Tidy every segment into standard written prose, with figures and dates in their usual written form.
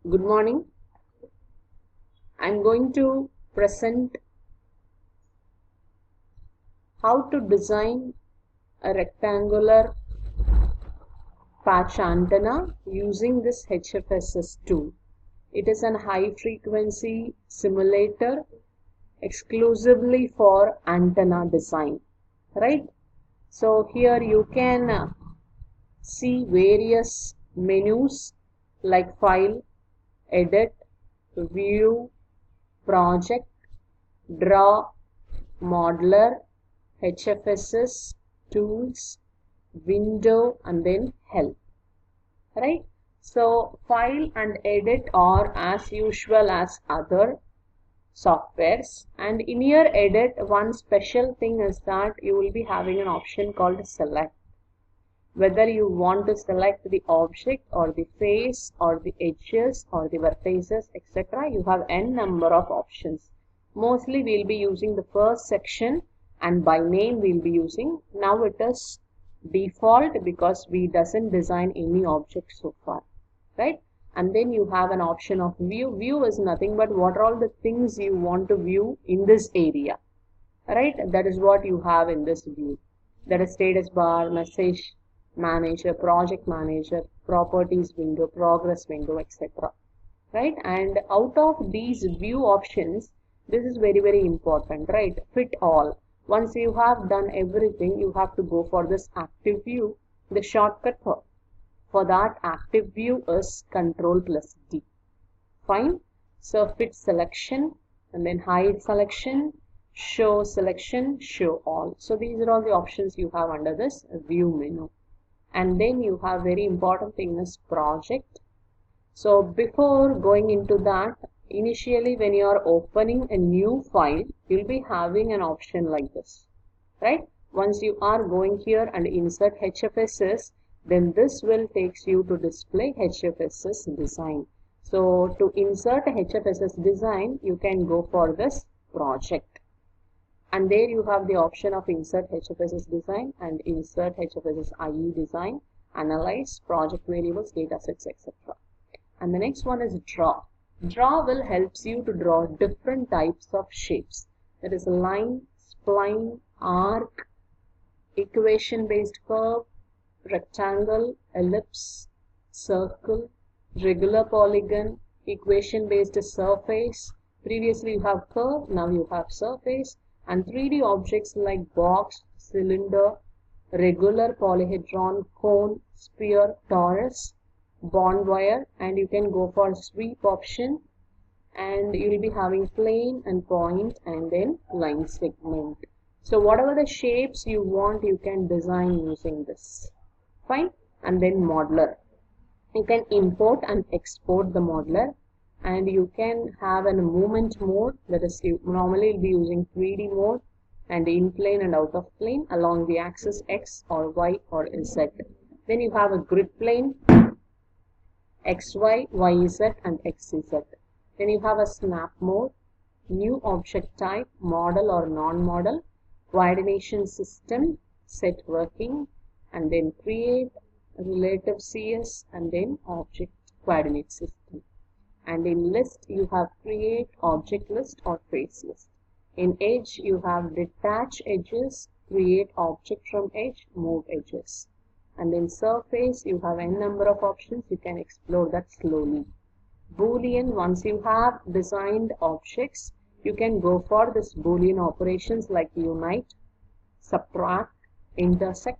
Good morning. I'm going to present how to design a rectangular patch antenna using this HFSS tool. It is a high frequency simulator exclusively for antenna design, right? So here you can see various menus like file, edit, view, project, draw, modeler, HFSS, tools, window, and then help, right? So file and edit are as usual as other softwares, and in your edit one special thing is that you will be having an option called select. Whether you want to select the object or the face or the edges or the vertices, etc., you have n number of options. Mostly we'll be using the first section, and by name we'll be using. Now it is default because we doesn't design any object so far, right? And then you have an option of view. View is nothing but what are all the things you want to view in this area, right? That is what you have in this view. That is status bar, message manager, project manager, properties window, progress window, etc., right? And out of these view options, this is very important, right? Fit all. Once you have done everything, you have to go for this active view. The shortcut for that active view is Control plus D. Fine. So fit selection, and then hide selection, show selection, show all. So these are all the options you have under this view menu. And then you have very important thing is project. So before going into that, initially when you are opening a new file, you'll be having an option like this, right? Once you are going here and insert HFSS, then this will takes you to display HFSS design. So to insert a HFSS design, you can go for this project. And there you have the option of insert HFSS design and insert HFSS IE design, analyze, project variables, datasets, etc. And the next one is draw. Draw will helps you to draw different types of shapes. That is line, spline, arc, equation based curve, rectangle, ellipse, circle, regular polygon, equation based surface. Previously you have curve, now you have surface. And 3D objects like box, cylinder, regular polyhedron, cone, sphere, torus, bond wire, and you can go for sweep option, and you will be having plane and point and then line segment. So whatever the shapes you want, you can design using this. Fine. And then modeler. You can import and export the modeler. And you can have a movement mode, that is you normally will be using 3D mode, and in plane and out of plane along the axis X or Y or Z. Then you have a grid plane, XY, YZ and XZ. Then you have a snap mode, new object type, model or non-model, coordination system, set working, and then create, relative CS, and then object coordinate system. And in list you have create, object list or face list. In edge you have detach edges, create object from edge, move edges. And in surface you have n number of options, you can explore that slowly. Boolean, once you have designed objects, you can go for this Boolean operations like unite, subtract, intersect,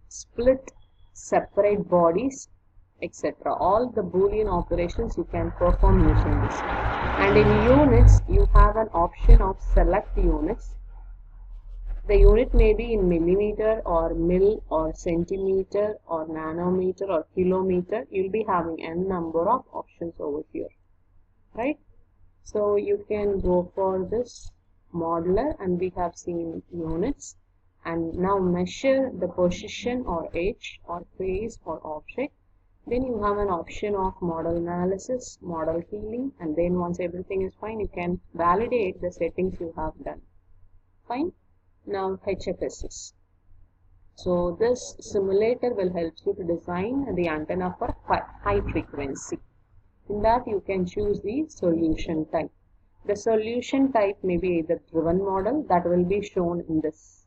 split, separate bodies, etc. All the Boolean operations you can perform using this. And in units, you have an option of select units. The unit may be in millimeter or mil or centimeter or nanometer or kilometer. You'll be having n number of options over here, right? So you can go for this modeler, and we have seen units. And now measure the position or edge or face or object. Then you have an option of model analysis, model healing, and then once everything is fine, you can validate the settings you have done. Fine. Now HFSS. So this simulator will help you to design the antenna for high frequency. In that you can choose the solution type. The solution type may be either driven model, that will be shown in this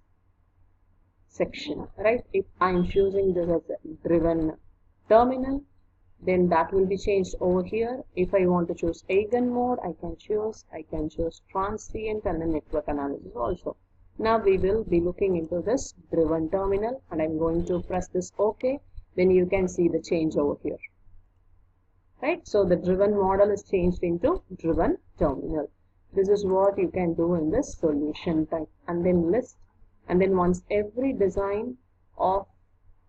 section, right? If I am choosing this as a driven terminal, then that will be changed over here. If I want to choose eigen mode, I can choose transient and the network analysis also. Now we will be looking into this driven terminal, and I'm going to press this OK. Then you can see the change over here, right? So the driven model is changed into driven terminal. This is what you can do in this solution type, and then list. And then once every design of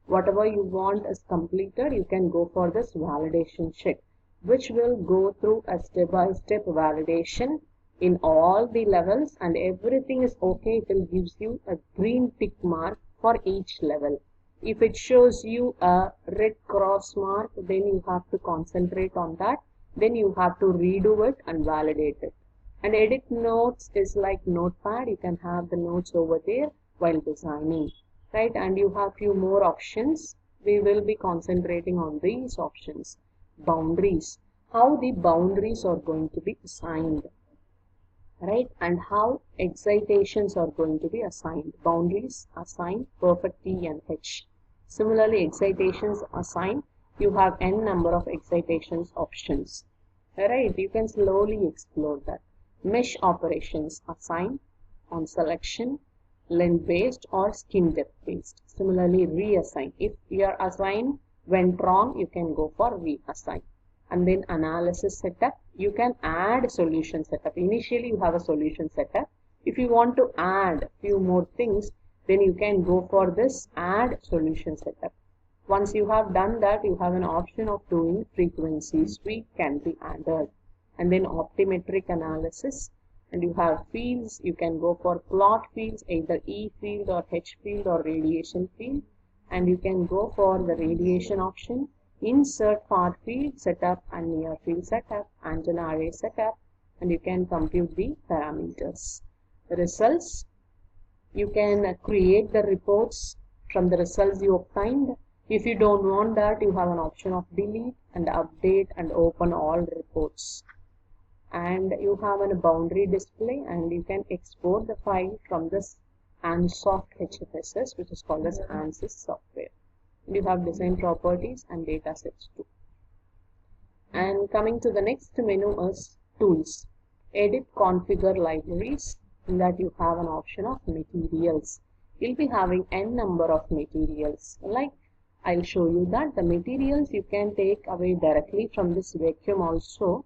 whatever you want is completed, you can go for this validation check, which will go through a step-by-step validation in all the levels, and everything is okay. It will gives you a green tick mark for each level. If it shows you a red cross mark, then you have to concentrate on that. Then you have to redo it and validate it. And edit notes is like notepad. You can have the notes over there while designing, right? And you have few more options. We will be concentrating on these options. Boundaries, how the boundaries are going to be assigned, right? And how excitations are going to be assigned. Boundaries assign perfect T and H. Similarly, excitations assigned, you have n number of excitations options, right? You can slowly explore that. Mesh operations assign on selection, length based or skin depth based. Similarly, reassign. If your assign went wrong, you can go for reassign. And then analysis setup, you can add solution setup. Initially you have a solution setup. If you want to add few more things, then you can go for this add solution setup. Once you have done that, you have an option of doing frequency sweep can be added. And then optimetric analysis, and you have fields. You can go for plot fields, either E field or H field or radiation field, and you can go for the radiation option, insert far field setup and near field setup, antenna array setup, and you can compute the parameters. The results, you can create the reports from the results you obtained. If you don't want that, you have an option of delete and update and open all reports. And you have a boundary display, and you can export the file from this Ansoft HFSS, which is called as ANSYS software. And you have design properties and data sets too. And coming to the next menu is tools. Edit configure libraries. In that you have an option of materials. You'll be having n number of materials. Like I'll show you that the materials you can take away directly from this vacuum also,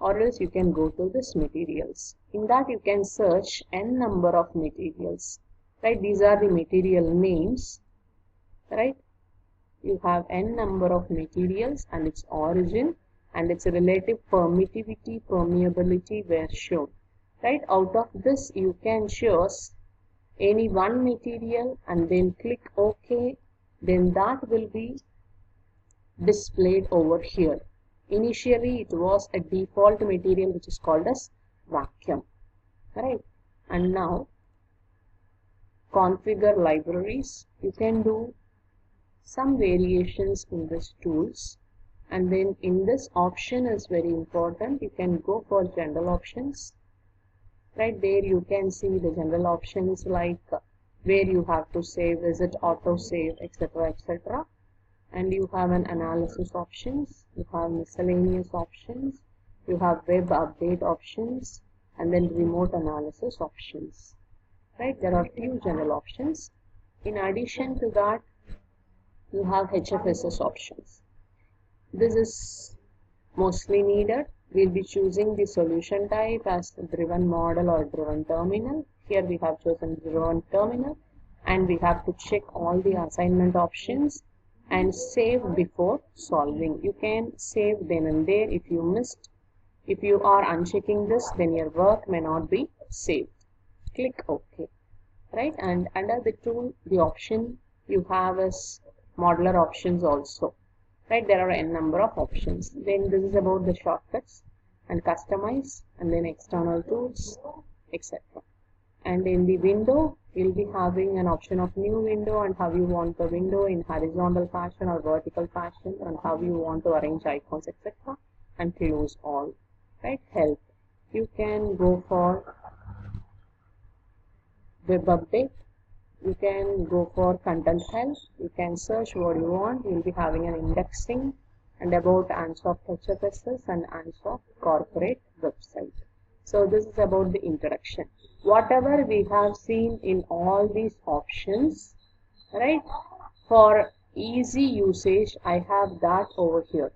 or else you can go to this materials. In that you can search n number of materials, right? These are the material names, right? You have n number of materials and its origin and its relative permittivity, permeability were shown, right? Out of this you can choose any one material and then click OK. Then that will be displayed over here. Initially it was a default material which is called as vacuum, right? And now configure libraries. You can do some variations in this tools, and then in this option is very important. You can go for general options. Right there you can see the general options like where you have to save, is it auto save, etc, etc. And you have an analysis options, you have miscellaneous options, you have web update options, and then remote analysis options, right? There are few general options. In addition to that, you have HFSS options. This is mostly needed. We'll be choosing the solution type as driven model or driven terminal. Here we have chosen driven terminal, and we have to check all the assignment options and save before solving. You can save then and there if you missed. If you are unchecking this, then your work may not be saved. Click OK, right? And under the tool, the option you have is modular options also, right? There are n number of options. Then this is about the shortcuts and customize, and then external tools, etc. And in the window, you'll be having an option of new window and how you want the window in horizontal fashion or vertical fashion, and how you want to arrange icons, etc. and close all. Right? Help. You can go for web update. You can go for content help. You can search what you want. You'll be having an indexing and about Ansoft HFSS and Ansoft corporate website. So this is about the introduction. Whatever we have seen in all these options, right? For easy usage, I have that over here,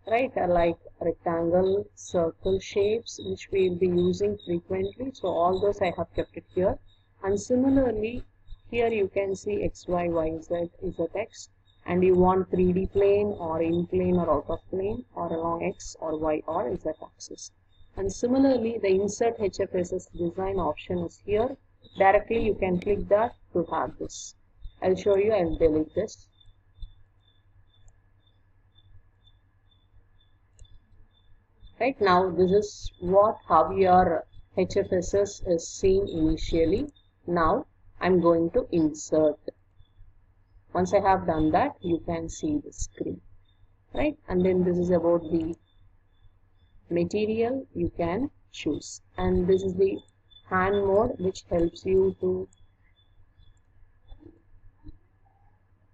right? Like rectangle, circle shapes, which we will be using frequently. So all those I have kept it here. And similarly, here you can see X, Y, Y, Z, ZX, and you want 3D plane or in plane or out of plane or along X or Y or Z axis. And similarly, the insert HFSS design option is here. Directly you can click that to have this. I'll show you. I'll delete this. Right now, this is how your HFSS is seen initially. Now, I'm going to insert. Once I have done that, you can see the screen, right? And then this is about the material you can choose. And this is the hand mode, which helps you to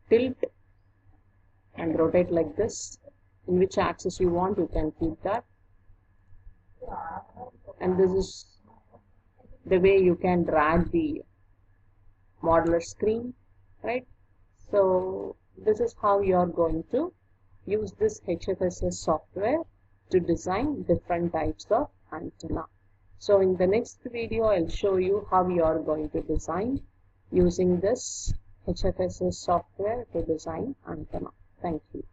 tilt and rotate like this. In which axis you want, you can keep that. And this is the way you can drag the modeler screen, right? So this is how you are going to use this HFSS software to design different types of antenna. So in the next video, I'll show you how you are going to design using this HFSS software to design antenna. Thank you.